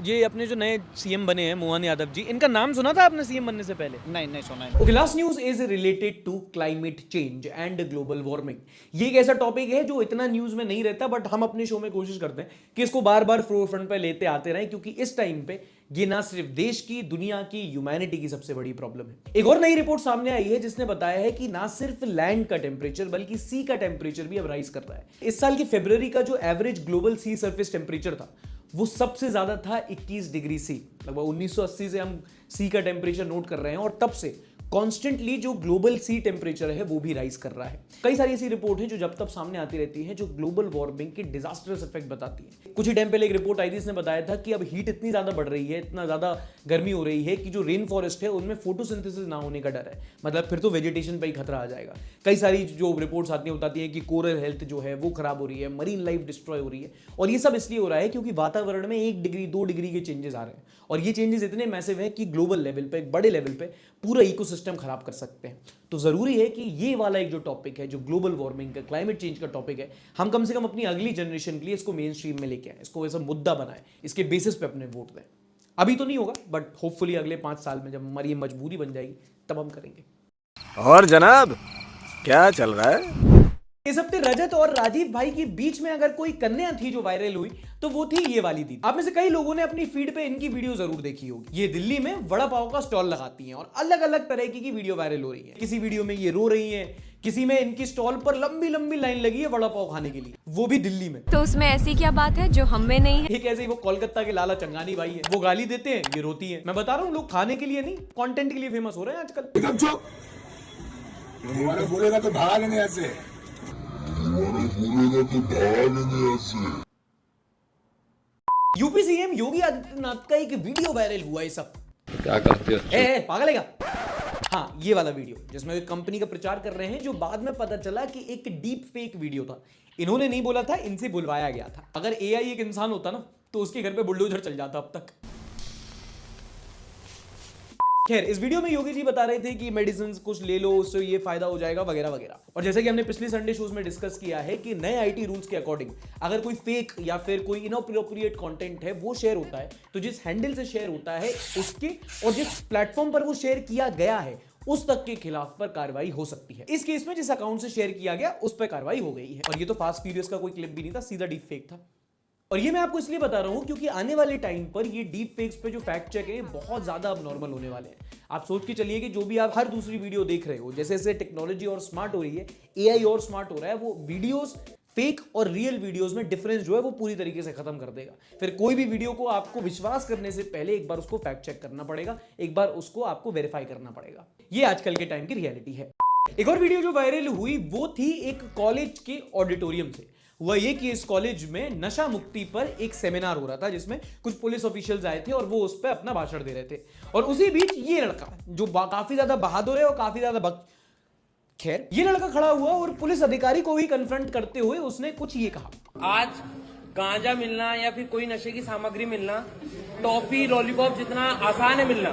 ये अपने जो नए सीएम बने हैं मोहन यादव जी, इनका नाम सुना था आपने सीएम बनने से पहले? नहीं सुना है। Okay, last news is related to climate change and global warming. ये एक ऐसा टॉपिक है जो इतना न्यूज में नहीं रहता, बट हम अपने शो में कोशिश करते हैं कि इसको बार बार फ्रंट पे लेते आते रहें, क्योंकि इस टाइम पे ये ना सिर्फ देश की, दुनिया की, ह्यूमैनिटी की सबसे बड़ी प्रॉब्लम है। एक और नई रिपोर्ट सामने आई है जिसने बताया है कि ना सिर्फ लैंड का टेम्परेचर बल्कि सी का टेम्परेचर भी अब राइज कर रहा है। इस साल की फरवरी का जो एवरेज ग्लोबल सी सरफेस टेम्परेचर था वो सबसे ज्यादा था 21 डिग्री सी। लगभग 1980 से हम सी का टेम्परेचर नोट कर रहे हैं और तब से कॉन्स्टेंटली जो ग्लोबल सी टेम्परेचर है वो भी राइज कर रहा है। कई सारी ऐसी रिपोर्ट है जो जब तब सामने आती रहती है जो ग्लोबल वार्मिंग की डिजास्टर्स इफेक्ट बताती है। कुछ ही टाइम पहले एक रिपोर्ट आई थी, इसने बताया था कि अब हीट इतनी ज्यादा बढ़ रही है, इतना ज्यादा गर्मी हो रही है कि जो रेन फॉरेस्ट है उनमें फोटोसिंथेसिस ना होने का डर है। मतलब फिर तो वेजिटेशन पे ही खतरा आ जाएगा। कई सारी जो रिपोर्ट्स आती हैं बताती है कि कोरल हेल्थ जो है वो खराब हो रही है, मरीन लाइफ डिस्ट्रॉय हो रही है, और ये सब इसलिए हो रहा है क्योंकि वातावरण में 1 डिग्री 2 डिग्री के चेंजेस आ रहे हैं। और ये चेंजेस इतने मैसिव हैं कि ग्लोबल लेवल पे, एक बड़े लेवल पे पूरा इकोसिस्टम खराब कर सकते हैं। तो जरूरी है कि ये वाला एक जो टॉपिक है, जो ग्लोबल वार्मिंग का, क्लाइमेट चेंज का टॉपिक है, हम कम से कम अपनी अगली जनरेशन के लिए इसको मेन स्ट्रीम में लेके आए, इसको ऐसा मुद्दा बनाए, इसके बेसिस पे अपने वोट दें। अभी तो नहीं होगा, बट होपफुली अगले 5 साल में जब हमारी ये मजबूरी बन जाएगी तब हम करेंगे। और जनाब क्या चल रहा है? इस हफ्ते रजत और राजीव भाई के बीच में अगर कोई कन्या थी जो वायरल हुई तो वो थी ये वाली दीदी। आप में से कई लोगों ने अपनी फीड पे इनकी वीडियो जरूर देखी होगी। ये दिल्ली में वड़ा पाव का स्टॉल लगाती हैं और अलग अलग तरह की वीडियो वायरल हो रही है। किसी वीडियो में ये रो रही हैं, किसी में इनकी स्टॉल पर लंबी लंबी लाइन लगी है वड़ा पाव खाने के लिए, वो भी दिल्ली में। तो उसमें ऐसी क्या बात है जो हम में नहीं है? एक ऐसे ही वो कोलकाता के लाला चंगानी भाई है, वो गाली देते हैं, ये रोती है। मैं बता रहा हूँ, लोग खाने के लिए नहीं, कंटेंट के लिए फेमस हो रहे हैं आजकल। बोलेगा तो भागा लेने ऐसे। यूपी सीएम योगी आदित्यनाथ का एक वीडियो वायरल हुआ है। सब क्या करते हो? पागल है क्या? हाँ, ये वाला वीडियो जिसमें एक कंपनी का प्रचार कर रहे हैं, जो बाद में पता चला कि एक डीप फेक वीडियो था। इन्होंने नहीं बोला था, इनसे बुलवाया गया था। अगर एआई एक इंसान होता ना तो उसके घर पे बुलडोजर चल जाता अब तक। खैर, इस वीडियो में योगी जी बता रहे थे कि मेडिसिन कुछ ले लो, उससे ये फायदा हो जाएगा वगैरह वगैरह। और जैसे कि हमने पिछले संडे शोज में डिस्कस किया है कि नए आईटी रूल्स के अकॉर्डिंग अगर कोई फेक या फिर कोई इनअप्रोप्रिएट कंटेंट है वो शेयर होता है, तो जिस हैंडल से शेयर होता है उसके और जिस प्लेटफॉर्म पर वो शेयर किया गया है उस तक के खिलाफ पर कार्रवाई हो सकती है। इस केस में जिस अकाउंट से शेयर किया गया उस पर कार्रवाई हो गई है। और ये तो फास्ट फ्यूरियस का कोई क्लिप भी नहीं था, सीधा डीप फेक था। और ये मैं आपको इसलिए बता रहा हूं क्योंकि आने वाले टाइम पर ये डीप फेक्स पे जो फैक्ट चेक है बहुत ज्यादा अब नॉर्मल होने वाले हैं। आप सोच के चलिए कि जो भी आप हर दूसरी वीडियो देख रहे हो, जैसे जैसे टेक्नोलॉजी और स्मार्ट हो रही है, एआई और स्मार्ट हो रहा है, वो वीडियोस फेक और रियल वीडियोस में डिफरेंस जो है वो पूरी तरीके से खत्म कर देगा। फिर कोई भी वीडियो को आपको विश्वास करने से पहले एक बार उसको फैक्ट चेक करना पड़ेगा, एक बार उसको आपको वेरीफाई करना पड़ेगा। ये आजकल के टाइम की रियलिटी है। एक और वीडियो जो वायरल हुई वो थी एक कॉलेज के ऑडिटोरियम से। हुआ ये कि इस कॉलेज में नशा मुक्ति पर एक सेमिनार हो रहा था जिसमें कुछ पुलिस ऑफिशियल्स आए थे और वो उस पर अपना भाषण दे रहे थे। और उसी बीच ये लड़का जो काफी ज्यादा बहादुर है और काफी ज्यादा खैर, ये लड़का खड़ा हुआ और पुलिस अधिकारी को ही कन्फ्रंट करते हुए उसने कुछ ये कहा। आज गांजा मिलना या फिर कोई नशे की सामग्री मिलना, टॉफी लॉलीपॉप जितना आसान है मिलना,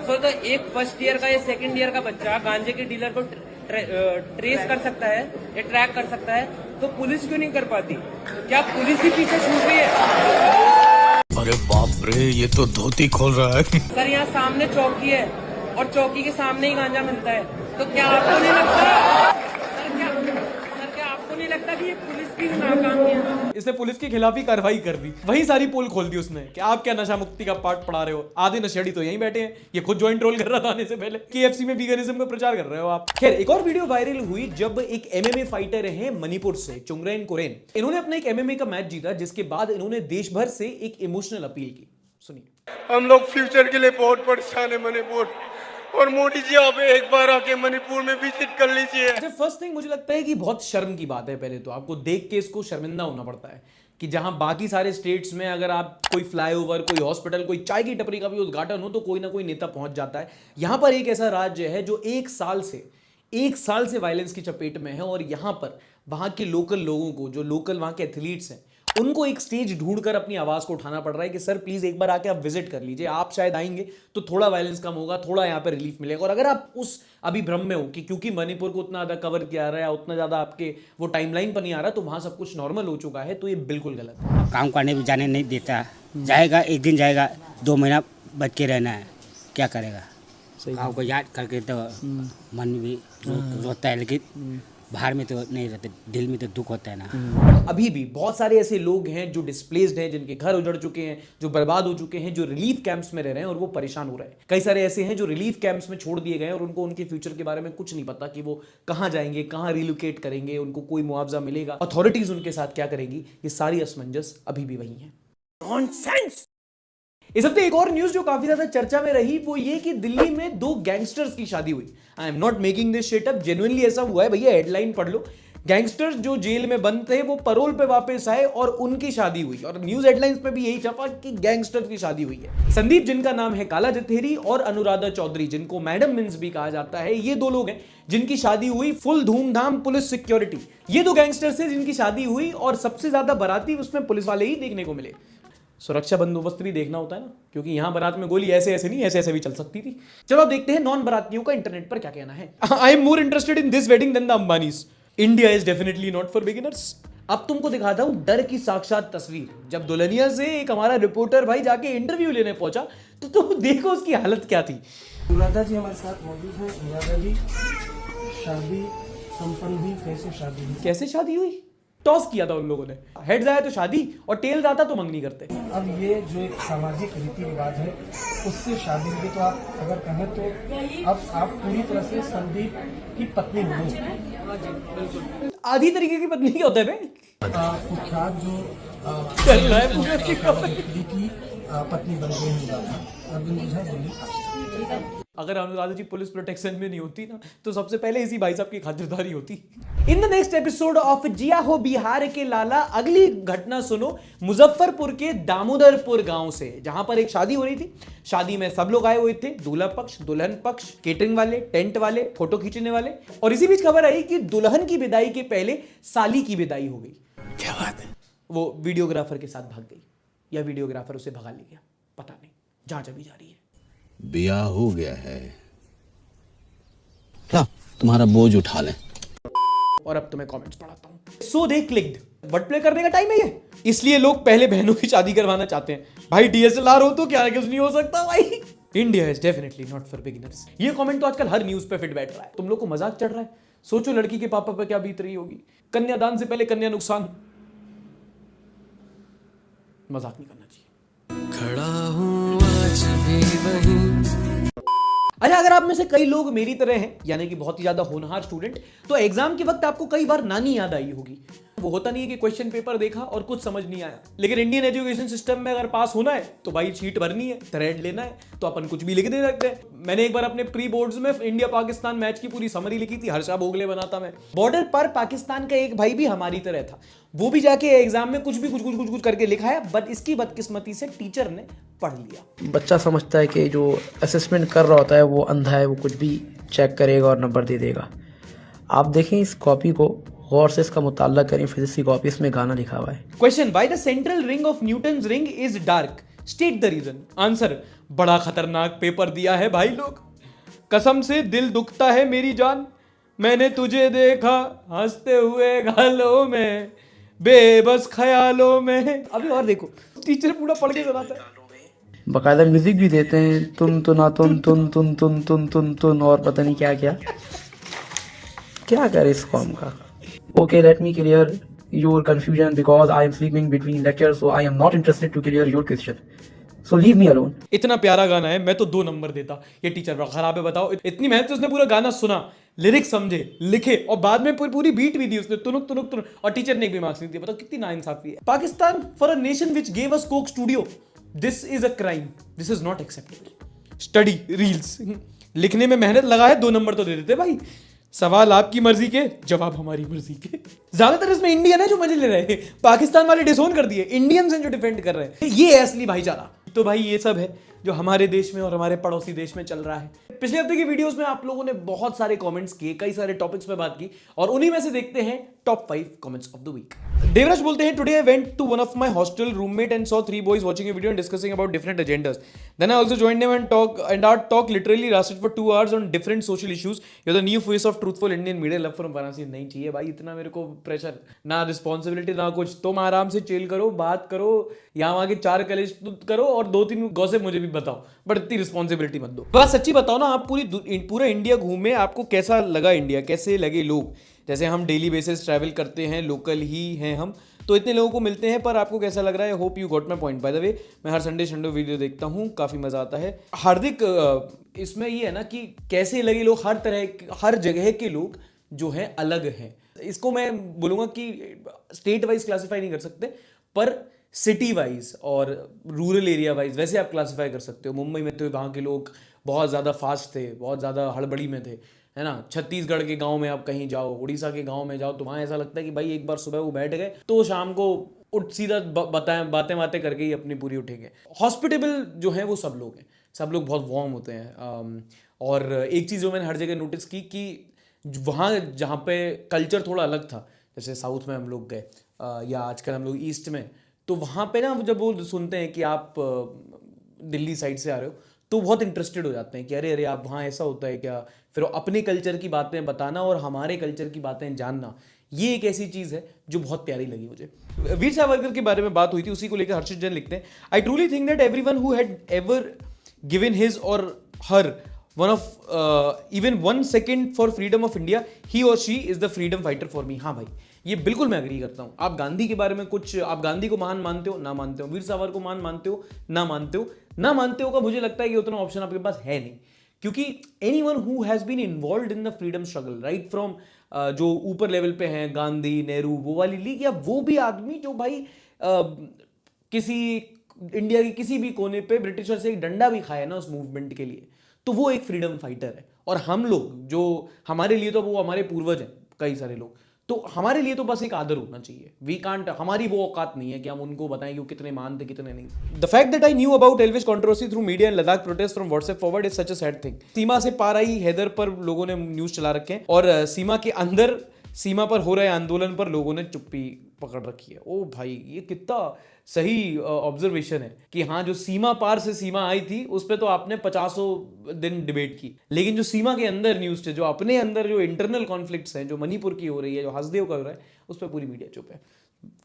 तो एक फर्स्ट ईयर का या सेकंड ईयर का बच्चा गांजे के डीलर को ट्रेस कर सकता है या ट्रैक कर सकता है, तो पुलिस क्यों नहीं कर पाती? क्या पुलिस ही पीछे छूट गई है? अरे बाप रे, ये तो धोती खोल रहा है। सर, यहाँ सामने चौकी है और चौकी के सामने ही गांजा मिलता है, तो क्या आपको नहीं लगता क्या आपको नहीं लगता कि ये पुलिस की नाकामी है? इसने पुलिस के खिलाफ ही कार्रवाई कर दी, वही सारी पोल खोल दी उसने कि आप क्या नशा मुक्ति का पाठ पढ़ा रहे हो, आधे नशेड़ी तो यहीं बैठे हैं। ये खुद जॉइंट रोल कर रहा था आने से पहले। केएफसी में वीगनिज्म का प्रचार कर रहे हो आप। खैर, एक और वीडियो वायरल हुई जब एक एमएमए फाइटर है मणिपुर से, चुंगरेन कोरेन। इन्होंने अपना एक एमएमए का मैच जीता, जिसके बाद इन्होंने देश भर से एक इमोशनल अपील की। सुनिए। हम लोग फ्यूचर के लिए बहुत परेशान है मणिपुर, और मोदी जी आप एक बार आके मणिपुर में विजिट कर लीजिए। अच्छा, फर्स्ट थिंग मुझे लगता है कि बहुत शर्म की बात है। पहले तो आपको देख के इसको शर्मिंदा होना पड़ता है कि जहां बाकी सारे स्टेट्स में अगर आप कोई फ्लाईओवर, कोई हॉस्पिटल, कोई चाय की टपरी का भी उद्घाटन हो तो कोई ना कोई नेता पहुंच जाता है। यहां पर एक ऐसा राज्य है जो एक साल से वायलेंस की चपेट में है, और यहां पर वहां के लोकल लोगों को, जो लोकल वहां के एथलीट्स हैं, उनको एक स्टेज ढूंढकर अपनी आवाज को उठाना पड़ रहा है कि सर प्लीज एक बार आके आप विजिट कर लीजिए, आप शायद आएंगे तो थोड़ा वायलेंस कम होगा, थोड़ा यहाँ पे रिलीफ मिलेगा। और अगर आप उस अभी भ्रम में हो कि क्योंकि मणिपुर को उतना ज्यादा कवर किया रहा है, उतना ज्यादा आपके वो टाइमलाइन पर नहीं आ रहा, तो वहां सब कुछ नॉर्मल हो चुका है, तो ये बिल्कुल गलत है। काम करने भी जाने नहीं देता, जाएगा एक दिन जाएगा, 2 महीना बच के रहना है, क्या करेगा? गाँव को याद करके तो मन भी रोता है, लेकिन बाहर में तो नहीं रहते, दिल में तो दुख होता है ना। अभी भी बहुत सारे ऐसे लोग हैं जो डिस्प्लेस्ड हैं, जिनके घर उजड़ चुके हैं, जो बर्बाद हो चुके हैं, जो रिलीफ कैंप्स में रह रहे हैं और वो परेशान हो रहे हैं। कई सारे ऐसे हैं जो रिलीफ कैंप्स में छोड़ दिए गए हैं और उनको उनके फ्यूचर के बारे में कुछ नहीं पता कि वो कहाँ जाएंगे, कहाँ रिलोकेट करेंगे, उनको कोई मुआवजा मिलेगा, अथॉरिटीज उनके साथ क्या करेगी। ये सारी असमंजस अभी भी वही है। नॉनसेंस। इस हफ्ते एक और न्यूज जो काफी ज्यादा चर्चा में रही वो ये कि दिल्ली में 2 गैंगस्टर्स की शादी हुई। आई am not making this shit up, genuinely ऐसा हुआ है भैया, हेडलाइन पढ़ लो। गैंगस्टर्स जो जेल में बंद थे वो पैरोल पे वापस आए और उनकी शादी हुई, और न्यूज हेडलाइंस पे भी यही छपा कि गैंगस्टर्स की शादी हुई है। संदीप, जिनका नाम है काला जथेरी, और अनुराधा चौधरी, जिनको मैडम मिन्स भी कहा जाता है, ये 2 लोग हैं जिनकी शादी हुई फुल धूमधाम, पुलिस सिक्योरिटी। ये 2 गैंगस्टर्स थे जिनकी शादी हुई और सबसे ज्यादा बाराती उसमें पुलिस वाले ही देखने को मिले। सुरक्षा बंदोबस्त भी देखना होता है ना, क्योंकि यहाँ बारात में गोली ऐसे ऐसे नहीं, ऐसे ऐसे भी चल सकती थी। चलो अब देखते हैं नॉन बारातियों का इंटरनेट पर क्या कहना है। I am more interested in this wedding than the Ambanis. India is definitely not for beginners. अब तुमको दिखाता हूं डर की साक्षात तस्वीर। जब दुल्हनिया से एक हमारा रिपोर्टर भाई जाके इंटरव्यू लेने पहुंचा तो तुम देखो उसकी हालत क्या थी। अनुराधा जी हमारे साथ मौजूद हैं। अनुराधा जी, शादी संपन्न हुई, कैसे शादी हुई? कैसे शादी हुई? टॉस किया था उन लोगों ने। हेड्स आया तो शादी और टेल्स आता तो मंगनी करते। अब ये जो एक सामाजिक रीति रिवाज है उससे शादी हुई, तो आप अगर कहें तो अब आप पूरी तरह से संदीप की पत्नी हो गई। आधी तरीके की पत्नी क्या होता है बे? कुख्यात जो चल रहा है की पत्नी बन गई है। अगर अनुराधा जी पुलिस प्रोटेक्शन में नहीं होती ना तो सबसे पहले इसी भाई साहब की खातिरदारी होती। In the next episode of Jiya Ho Bihar के लाला, अगली घटना सुनो मुजफ्फरपुर के दामोदरपुर गांव से, जहां पर एक शादी हो रही थी। शादी में सब लोग आए हुए थे, दूल्हा पक्ष, दुल्हन पक्ष, केटरिंग वाले, टेंट वाले, फोटो खींचने वाले। और इसी बीच खबर आई कि दुल्हन की विदाई के पहले साली की विदाई हो गई। क्या बात है? वो वीडियोग्राफर के साथ भाग गई या वीडियोग्राफर उसे भगा ले गया, पता नहीं, जांच अभी जारी है। ब्याह हो गया है, ला तुम्हारा बोझ उठा लें। और अब तुम्हें कमेंट्स पढ़ाता हूं। सो दे क्लिक्ड। वर्ड प्ले करने का टाइम है ये, इसलिए लोग पहले बहनों की शादी करवाना चाहते हैं। भाई डीएसएलआर हो तो क्या कुछ नहीं हो सकता भाई। India is definitely not for beginners. ये कमेंट तो आजकल हर न्यूज पे फिट बैठ रहा है। तुम लोग को मजाक चढ़ रहा है? सोचो लड़की के पापा पे क्या बीत रही होगी। कन्यादान से पहले कन्या नुकसान। मजाक नहीं करना चाहिए। खड़ा हूं आज भी वहीं। अच्छा, अगर आप में से कई लोग मेरी तरह हैं, यानी कि बहुत ही ज्यादा होनहार स्टूडेंट, तो एग्जाम के वक्त आपको कई बार नानी याद आई होगी। वो होता नहीं है कि क्वेश्चन पेपर देखा और कुछ समझ नहीं आया, लेकिन इंडियन एजुकेशन सिस्टम में अगर पास होना है तो भाई शीट भरनी है, थ्रेड लेना है, तो अपन कुछ भी लिख दे सकते हैं। मैंने एक बार अपने प्री बोर्ड्स में इंडिया पाकिस्तान मैच की पूरी समरी लिखी थी, हर्षा भोगले बनाता मैं। बॉर्डर पर पाकिस्तान का एक भाई भी हमारी तरह था, वो भी जाके एग्जाम में कुछ करके लिखा है, बट इसकी बदकिस्मती से टीचर ने पढ़ लिया। बच्चा समझता है कि जो असेसमेंट कर रहा होता है वो अंधा है, वो कुछ भी चेक करेगा और नंबर दे देगा। आप देखें इस कॉपी को गौर से, इसका मुताला करें, फिजिक्स की कॉपी, इसमें गाना लिखा हुआ है। Question, why the central ring of Newton's ring is dark, state the reason. Answer, बड़ा खतरनाक पेपर दिया है भाई लोग, कसम से दिल दुखता है मेरी जान, मैंने तुझे देखा हंसते हुए गालों में, बेबस ख्यालों में। अभी और देखो, टीचर पूरा पढ़ के सुनाता है। बाकायदा म्यूजिक भी देते हैं, तुन तुना तुन तुन तुन तुन तुन तुन तुन और पता नहीं क्या क्या क्या करे इस कॉम का। Okay, let me clear your confusion because I am sleeping between lectures, so I am not interested to clear your question, so leave me alone. इतना प्यारा गाना है, मैं तो 2 नंबर देता। ये टीचर बड़ा खराब है, बताओ। इतनी मेहनत से उसने पूरा गाना सुना, लिरिक्स समझे, लिखे और बाद में पूरी बीट भी दी उसने, तुनुक तुनुक तुनुक, और टीचर ने एक भी मार्क्स नहीं दिया। बताओ कितनी नाइंसाफी है। Pakistan for a nation which gave us Coke studio, this is a crime, this is not acceptable. Study reels लिखने में मेहनत लगा है, 2 नंबर तो दे देते भाई। सवाल आपकी मर्जी के, जवाब हमारी मर्जी के। ज्यादातर इसमें इंडियन है जो मजे ले रहे हैं, पाकिस्तान वाले डिसोन कर दिए, इंडियंस हैं जो डिफेंड कर रहे हैं। ये है असली भाईचारा। तो भाई ये सब है जो हमारे देश में और हमारे पड़ोसी देश में चल रहा है। पिछले हफ्ते की वीडियोस में आप लोगों ने बहुत सारे कमेंट्स किए, कई सारे टॉपिक्स पे बात की, और उन्हीं में से देखते हैं top 5 comments of the week. Devraj बोलते हैं, today I went to one of my hostel roommate and saw 3 boys watching a video and discussing about different agendas. Then I also joined them and our talk literally lasted for 2 hours on different social issues. You're the new face of truthful Indian media. Love from Varanasi। नहीं चाहिए भाई इतना मेरे को pressure, ना responsibility, ना कुछ। तुम आराम से चिल करो, बात करो, यहाँ वहाँ के 4 कलेश करो और 2-3 गॉसिप मुझे भी बताओ, बट इतनी रिस्पॉन्सिबिलिटी मत दो। बस सच्ची बताओ ना, आप पूरा इंडिया घूमे, आपको कैसा लगा इंडिया, कैसे लगे लोग? जैसे हम डेली बेसिस ट्रैवल करते हैं, लोकल ही हैं हम, तो इतने लोगों को मिलते हैं, पर आपको कैसा लग रहा है? Hope you got my point. By the way, मैं हर संडे वीडियो देखता हूँ, काफ़ी मज़ा आता है। हार्दिक, इसमें ये है ना कि कैसे लगे लोग, हर जगह के लोग जो हैं अलग हैं। इसको मैं बोलूँगा कि स्टेट वाइज क्लासीफाई नहीं कर सकते, पर सिटी वाइज और रूरल एरिया वाइज वैसे आप क्लासीफाई कर सकते हो। मुंबई में तो वहाँ के लोग बहुत ज़्यादा फास्ट थे, बहुत ज़्यादा हड़बड़ी में थे, है ना। छत्तीसगढ़ के गांव में आप कहीं जाओ, उड़ीसा के गांव में जाओ, तो वहाँ ऐसा लगता है कि भाई एक बार सुबह वो बैठ गए तो शाम को उठ सीधा बातें करके ही अपनी पूरी उठेंगे। हॉस्पिटेबल जो है वो सब लोग हैं, सब लोग बहुत वार्म होते हैं। और एक चीज़ जो मैंने हर जगह नोटिस की कि वहाँ जहाँ पे कल्चर थोड़ा अलग था, जैसे साउथ में हम लोग गए या आजकल हम लोग ईस्ट में, तो वहाँ पे ना जब वो सुनते हैं कि आप दिल्ली साइड से आ रहे हो तो बहुत इंटरेस्टेड हो जाते हैं कि अरे अरे आप वहाँ ऐसा होता है क्या, फिर अपने कल्चर की बातें बताना और हमारे कल्चर की बातें जानना, ये एक ऐसी चीज़ है जो बहुत प्यारी लगी मुझे। वीर सावरकर के बारे में बात हुई थी, उसी को लेकर हर्षित जैन लिखते हैं, I truly think that everyone who had ever given his or her one of even 1 second for freedom of India, he or she is the freedom fighter for me. हाँ भाई, ये बिल्कुल मैं एग्री करता हूँ। आप गांधी के बारे में कुछ, आप गांधी को महान मानते हो ना मानते हो, वीर सावरकर को महान मानते हो ना मानते हो, ना मानते हो का मुझे लगता है कि उतना ऑप्शन आपके पास है नहीं, क्योंकि anyone who has been involved in the freedom struggle right from जो ऊपर लेवल पे हैं, गांधी, नेहरू, वो वाली लीग, या वो भी आदमी जो भाई किसी इंडिया के किसी भी कोने पे ब्रिटिशर से एक डंडा भी खाया ना उस मूवमेंट के लिए, तो वो एक फ्रीडम फाइटर है। और हम लोग जो, हमारे लिए तो वो हमारे पूर्वज हैं कई सारे लोग, तो हमारे लिए तो बस एक आदर होना चाहिए। वी कांट, हमारी वो औकात नहीं है कि हम उनको बताएं कि वो कितने मान थे कितने नहीं। The fact that I knew about Elvis controversy through media and Ladakh protest from WhatsApp forward is such a sad thing. सीमा से पार आई हैदर पर लोगों ने न्यूज चला रखे हैं, और सीमा के अंदर सीमा पर हो रहे आंदोलन पर लोगों ने चुप्पी पकड़ रखी है। ओ भाई, ये कितना सही ऑब्जर्वेशन है कि हाँ, जो सीमा पार से सीमा आई थी उस पर तो आपने 50 दिन डिबेट की, लेकिन जो सीमा के अंदर न्यूज थे, जो अपने अंदर जो इंटरनल कॉन्फ्लिक्ट्स हैं, जो मणिपुर की हो रही है, जो हसदेव का हो रहा है, उस पर पूरी मीडिया चुप है।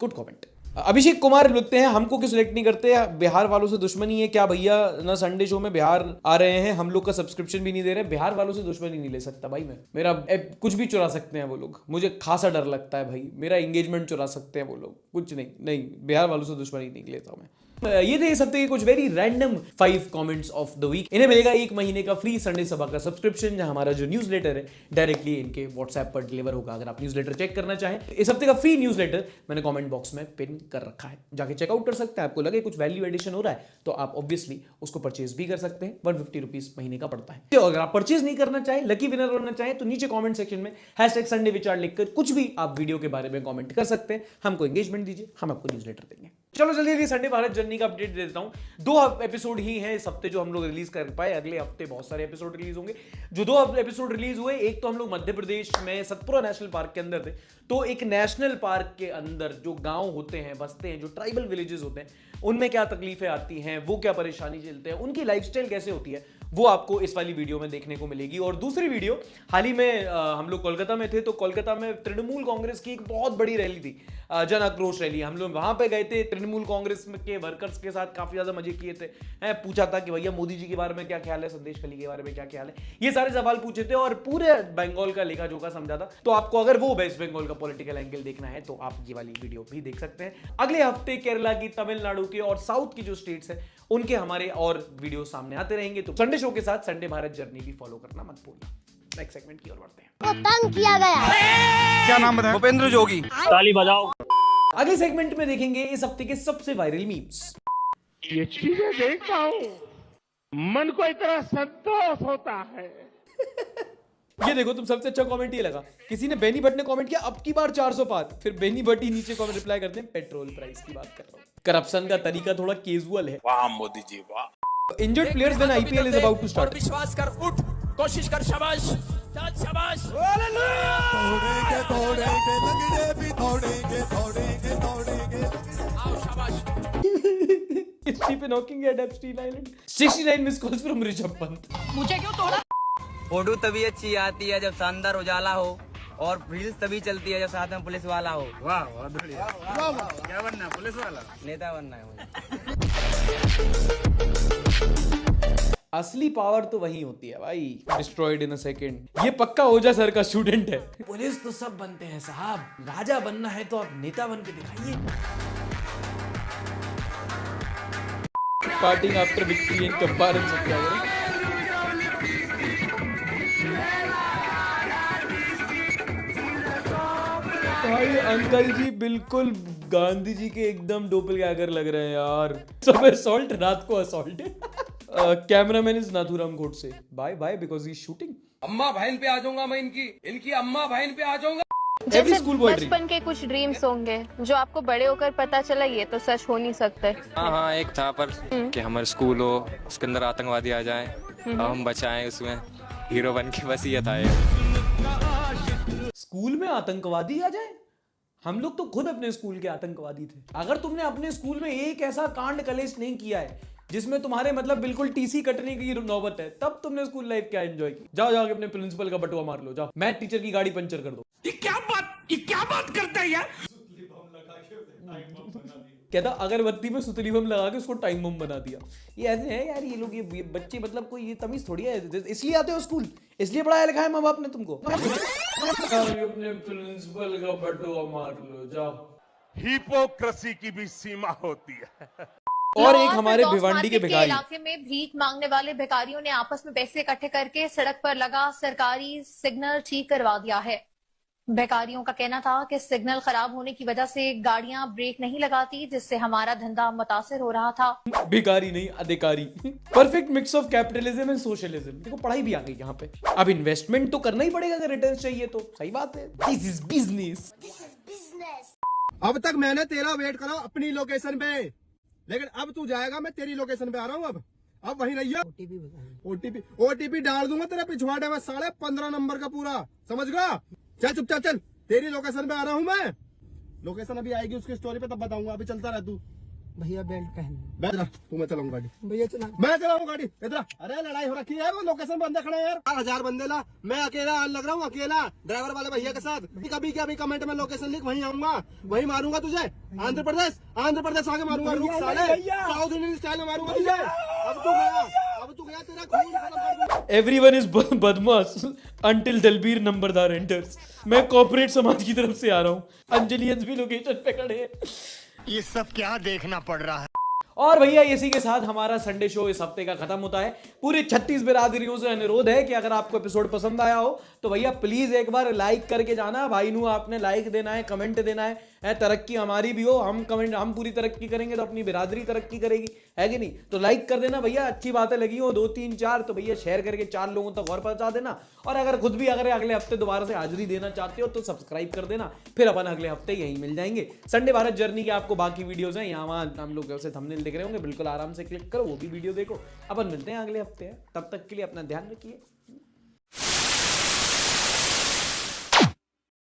Good comment. अभिषेक कुमार लिखते हैं, हमको क्यों सिलेक्ट नहीं करते, बिहार वालों से दुश्मनी है क्या भैया, ना संडे शो में बिहार आ रहे हैं, हम लोग का सब्सक्रिप्शन भी नहीं दे रहे। बिहार वालों से दुश्मनी नहीं ले सकता भाई मैं, मेरा कुछ भी चुरा सकते हैं वो लोग, मुझे खासा डर लगता है भाई, मेरा एंगेजमेंट चुरा सकते हैं वो लोग, कुछ नहीं, बिहार वालों से दुश्मनी नहीं लेता मैं। ये थे इस हफ्ते के कुछ very random 5 comments of the week. इन्हें मिलेगा 1 महीने का फ्री संडे सभा का सब्सक्रिप्शन, जहां हमारा जो न्यूज़लेटर है डायरेक्टली इनके व्हाट्सएप पर डिलीवर होगा। अगर आप न्यूज़लेटर चेक करना चाहें, इस हफ्ते का फ्री न्यूज़लेटर मैंने कमेंट बॉक्स में पिन कर रखा है, जाके चेकआउट कर सकते हैं। आपको लगे कुछ वैल्यू एडिशन हो रहा है तो आप ऑब्वियसली उसको परचेज भी कर सकते हैं। 150 रुपीज महीने का पड़ता है। तो अगर आप परचेज नहीं करना चाहें, लकी विनर बनना चाहें, तो नीचे कॉमेंट सेक्शन में #SundayVichar लिखकर कुछ भी आप वीडियो के बारे में कॉमेंट कर सकते हैं। हमको एंगेजमेंट दीजिए, हम आपको न्यूज़लेटर देंगे। चलो जल्दी संडे भारत जर्नी का अपडेट दे देता हूं। 2 एपिसोड ही हैं इस हफ्ते जो हम लोग रिलीज कर पाए, अगले हफ्ते बहुत सारे एपिसोड रिलीज होंगे। जो 2 एपिसोड रिलीज हुए, एक तो हम लोग मध्य प्रदेश में सतपुरा नेशनल पार्क के अंदर थे। तो एक नेशनल पार्क के अंदर जो गांव होते हैं, बसते हैं, जो ट्राइबल विलेजेस होते हैं, उनमें क्या तकलीफें आती हैं, वो क्या परेशानी झेलते हैं, उनकी लाइफस्टाइल कैसे होती है, वो आपको इस वाली वीडियो में देखने को मिलेगी। और दूसरी वीडियो, हाल ही में हम लोग कोलकाता में थे, तो कोलकाता में तृणमूल कांग्रेस की एक बहुत बड़ी रैली थी, जन आक्रोश रैली। हम लोग वहां पे गए थे, तृणमूल कांग्रेस के वर्कर्स के साथ काफी ज्यादा मजे किए थे, पूछा था कि भैया मोदी जी के बारे में क्या ख्याल है, संदेश खली के बारे में क्या ख्याल है, ये सारे सवाल पूछे थे और पूरे बंगाल का लेखा जोखा समझा था। तो आपको अगर वो वेस्ट बंगाल का पॉलिटिकल एंगल देखना है तो आप ये वाली वीडियो भी देख सकते हैं। अगले हफ्ते केरला की, तमिलनाडु के और साउथ की जो स्टेट्स है उनके हमारे और वीडियो सामने आते रहेंगे। तो संडे शो के साथ संडे भारत जर्नी भी फॉलो करना मत भूलना। नेक्स्ट सेगमेंट की ओर बढ़ते हैं। तंग किया गया। क्या नाम बताया? भूपेंद्र जोगी। ताली बजाओ। अगले सेगमेंट में देखेंगे इस हफ्ते के सबसे वायरल मीम्स। ये चीजें देखता हूँ, मन को इतना संतोष होता है। ये देखो, तुम सबसे अच्छा कमेंट ये लगा, किसी ने बेनी भट्ट ने कमेंट किया अब की बार 400 पार, फिर बेनी भट्ट ही नीचे कमेंट रिप्लाई करते हैं पेट्रोल प्राइस की बात कर रहा हूँ। करप्शन का तरीका थोड़ा कैजुअल है। वाह मोदी जी वाह। Injured players when IPL is about to start. विश्वास कर, उठ, कोशिश कर, शाबाश शाबाश। आओ शाबाश। Stephen Hawking at Epstein Island. 69 miss calls from Rishabh Pant. मुझे क्यों तोड़ा? फोटो तभी अच्छी आती है जब शानदार उजाला हो, और रील्स तभी चलती है जब साथ में पुलिस वाला हो। वाह वाह बढ़िया। क्या बनना है? पुलिस वाला? नेता बनना है मुझे। असली पावर तो वही होती है भाई, डिस्ट्रॉयड इन अ सेकंड। ये पक्का ओझा सर का स्टूडेंट है। पुलिस तो सब बनते हैं साहब, राजा बनना है तो आप नेता बन के दिखाइए। Parting after victory in Champaran Satyagraha. भाई अंकल जी बिल्कुल गांधी जी के एकदम डोपलगैंगर लग रहे हैं यार। सब असॉल्ट, रात को असॉल्ट। कैमरामैन इज नाथुराम घोट से bye bye because he shooting. अम्मा बहन पे आ जाऊंगा मैं, इनकी अम्मा बहन पे आ जाऊंगा। Every school boy dream. बचपन के कुछ ड्रीम्स होंगे जो आपको बड़े होकर पता चला ये तो सच हो नहीं सकते। हाँ एक था पर कि हमारे स्कूल हो, उसके अंदर आतंकवादी आ जाए और हम बचाएं, उसमें हीरो बन के, बस ये था। स्कूल में आतंकवादी आ जाए, हम लोग तो खुद अपने स्कूल के आतंकवादी थे। अगर तुमने अपने स्कूल में एक ऐसा कांड कलेश नहीं किया है जिसमें तुम्हारे मतलब बिल्कुल टीसी कटने की नौबत है, तब तुमने स्कूल लाइफ क्या एंजॉय की। जाओ जाओ अपने प्रिंसिपल का बटुआ मार लो, जाओ मैथ टीचर की गाड़ी पंचर कर दो। ये क्या बात करता है यार। कहता अगरबत्ती में सुतली बम लगा के उसको टाइम बम बना दिया। ये ऐसे है यार ये लोग, ये बच्चे मतलब कोई ये तमीज थोड़ी है। इसलिए आते हो स्कूल, इसलिए पढ़ाया लिखा है माँ बाप ने तुमको। अपने प्रिंसिपल का बटुआ मार लो, जाओ। हिपोक्रेसी की भी सीमा होती है। और एक हमारे भिवांडी के भिखारी इलाके में भीख मांगने वाले भिखारियों ने आपस में पैसे इकट्ठे करके सड़क पर लगा सरकारी सिग्नल ठीक करवा दिया है। भिखारियों का कहना था कि सिग्नल खराब होने की वजह से गाड़ियां ब्रेक नहीं लगाती, जिससे हमारा धंधा मुतासिर हो रहा था। भिखारी नहीं अधिकारी। Perfect mix of capitalism and socialism. देखो पढ़ाई भी आ गई यहाँ पे। अब इन्वेस्टमेंट तो करना ही पड़ेगा अगर रिटर्न चाहिए तो। सही बात है, दिस इज बिजनेस। अब तक मैंने तेरा वेट करा अपनी लोकेशन पे, लेकिन अब तू जाएगा, मैं तेरी लोकेशन पे आ रहा हूँ। अब वहीं रहिए। ओटीपी डाल दूंगा तेरा पिछवाड़े में 15.5 नंबर का पूरा, समझ गया। चल चुपचाप चल, तेरी लोकेशन पे आ रहा हूँ मैं। लोकेशन अभी आएगी उसकी स्टोरी पे, तब बताऊंगा। अभी चलता रह तू। भैया बेल्ट पहन। बैठ रहा तू, मैं चलाऊंगा गाड़ी। भैया चला, मैं चलाऊंगा गाड़ी। इधर अरे लड़ाई हो रखी है, वो लोकेशन पे बंदे खड़े हैं यार। 1000 बंदे ला, मैं अकेला लग रहा हूँ, अकेला ड्राइवर वाले भैया के साथ। कभी क्या कमेंट में लोकेशन लिख, वहीं आऊंगा, वहीं मारूंगा तुझे। आंध्र प्रदेश आगे मारूंगा, साउथ इंडियन स्टाइल में मारूंगा तुझे। अब तू गया तेरा खून खत्म कर दूंगा। Everyone is बदमाश until दलबीर नंबरदार enters। मैं कॉर्पोरेट समाज की तरफ से आ रहा हूँ। अंजलियंस भी लोकेशन पे खड़े हैं। ये सब क्या देखना पड़ रहा है। और भैया इसी के साथ हमारा संडे शो इस हफ्ते का खत्म होता है। पूरी 36 बिरादरियों से अनुरोध है कि अगर आपको एपिसोड पसंद आया हो तो भैया प्लीज एक बार लाइक करके जाना। भाई नू आपने लाइक देना है, कमेंट देना है। तरक्की हमारी भी हो, हम पूरी तरक्की करेंगे तो अपनी बिरादरी तरक्की करेगी, है कि नहीं। तो लाइक कर देना भैया, अच्छी बातें लगी हो 2 3 4 तो भैया शेयर करके 4 लोगों तक और पहुंचा देना। और अगर खुद भी अगर अगले हफ्ते दोबारा से हाजिरी देना चाहते हो तो सब्सक्राइब कर देना। फिर अपन अगले हफ्ते यहीं मिल जाएंगे। संडे भारत जर्नी के आपको बाकी वीडियोस हैं यहाँ वहाँ, हम लोग से थंबनेल दिख रहे होंगे, बिल्कुल आराम से क्लिक करो, वो भी वीडियो देखो। अपन मिलते हैं अगले हफ्ते। तब तक के लिए अपना ध्यान रखिए।